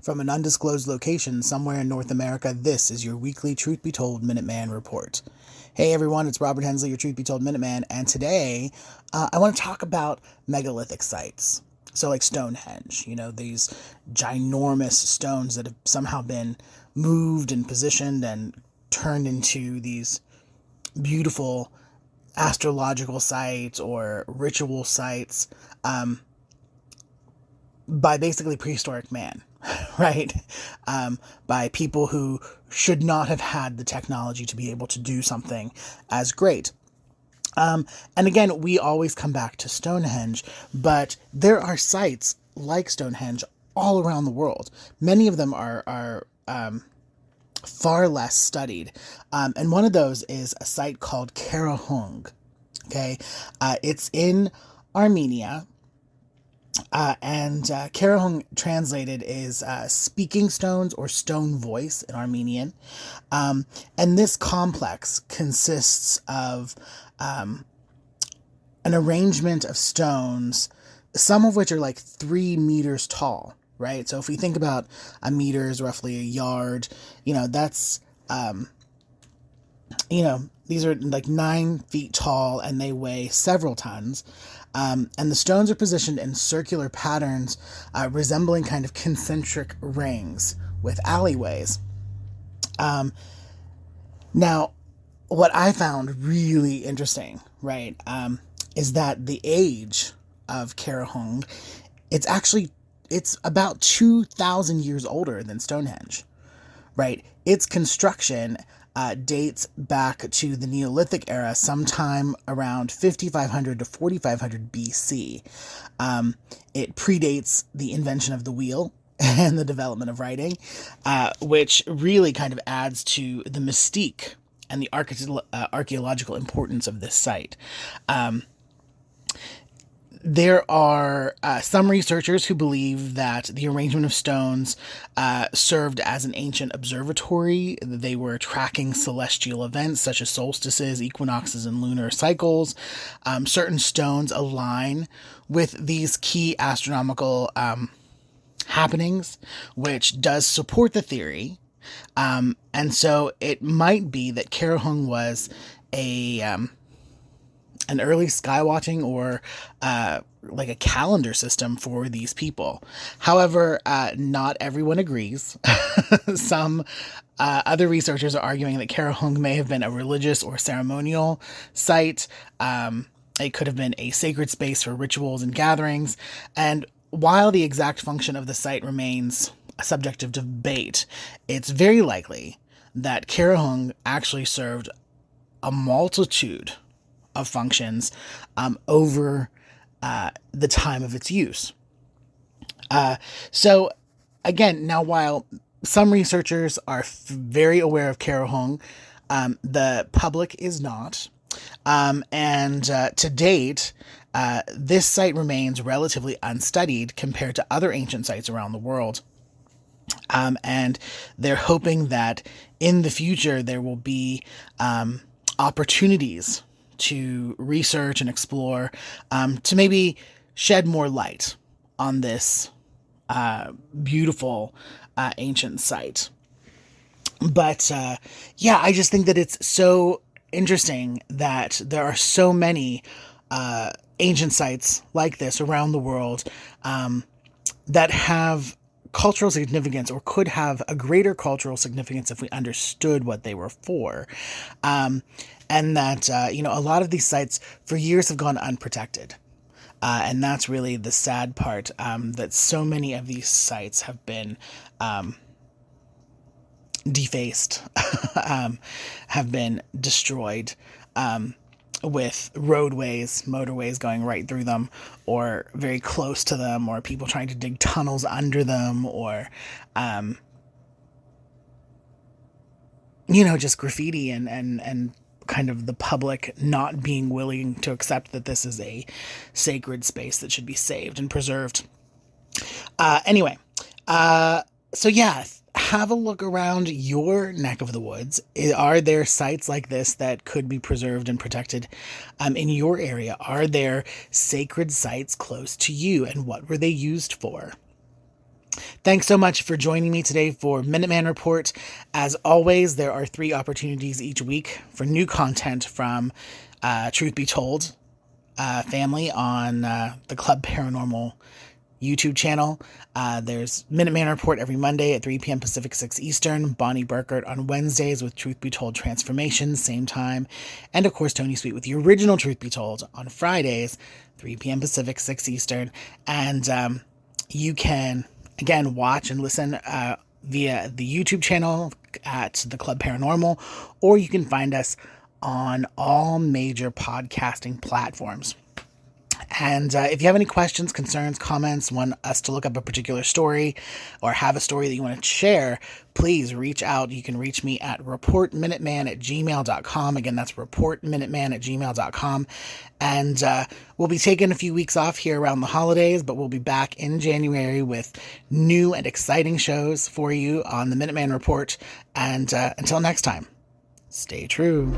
From an undisclosed location somewhere in North America, this is your weekly Truth Be Told Minuteman report. Hey everyone, it's Robert Hensley, your Truth Be Told Minuteman, and today I want to talk about megalithic sites. So like Stonehenge, these ginormous stones that have somehow been moved and positioned and turned into these beautiful astrological sites or ritual sites by basically prehistoric man, right? By people who should not have had the technology to be able to do something as great. And again, we always come back to Stonehenge, but there are sites like Stonehenge all around the world. Many of them are far less studied. And one of those is a site called Carahunge. Okay. It's in Armenia. And Carahunge translated is speaking stones or stone voice in Armenian. And this complex consists of an arrangement of stones, some of which are like 3 meters tall, right? So if we think about a meter is roughly a yard, that's, these are like 9 feet tall and they weigh several tons. And the stones are positioned in circular patterns resembling kind of concentric rings with alleyways. Now, what I found really interesting, right, is that the age of Carahunge, it's about 2,000 years older than Stonehenge, right? Its construction dates back to the Neolithic era, sometime around 5500 to 4500 BC. It predates the invention of the wheel and the development of writing, which really kind of adds to the mystique and the archaeological importance of this site. There are some researchers who believe that the arrangement of stones served as an ancient observatory. They were tracking celestial events such as solstices, equinoxes, and lunar cycles. Certain stones align with these key astronomical happenings, which does support the theory. And so it might be that Carahunge was an early sky watching or like a calendar system for these people. However, not everyone agrees. Some other researchers are arguing that Carahunge may have been a religious or ceremonial site. It could have been a sacred space for rituals and gatherings. And while the exact function of the site remains a subject of debate, it's very likely that Carahunge actually served a multitude of functions over the time of its use. So again, now while some researchers are very aware of Carahunge, the public is not. And to date, this site remains relatively unstudied compared to other ancient sites around the world. And they're hoping that in the future there will be opportunities to research and explore, to maybe shed more light on this beautiful ancient site. But I just think that it's so interesting that there are so many ancient sites like this around the world that have cultural significance or could have a greater cultural significance if we understood what they were for. And that, a lot of these sites for years have gone unprotected. And that's really the sad part, that so many of these sites have been defaced, have been destroyed, with motorways going right through them or very close to them, or people trying to dig tunnels under them, or, just graffiti and kind of the public not being willing to accept that this is a sacred space that should be saved and preserved. So have a look around your neck of the woods. Are there sites like this that could be preserved and protected in your area? Are there sacred sites close to you, and what were they used for? Thanks so much for joining me today for Minuteman Report. As always, there are 3 opportunities each week for new content from Truth Be Told family on the Club Paranormal YouTube channel. There's Minuteman Report every Monday at 3 p.m. Pacific, 6 Eastern. Bonnie Burkert on Wednesdays with Truth Be Told Transformation, same time. And of course, Tony Sweet with the original Truth Be Told on Fridays, 3 p.m. Pacific, 6 Eastern. And you can, again, watch and listen via the YouTube channel at the Club Paranormal, or you can find us on all major podcasting platforms. And if you have any questions, concerns, comments, want us to look up a particular story or have a story that you want to share, please reach out. You can reach me at reportminuteman@gmail.com. Again, that's reportminuteman@gmail.com. And we'll be taking a few weeks off here around the holidays, but we'll be back in January with new and exciting shows for you on the Minuteman Report. And until next time, stay true.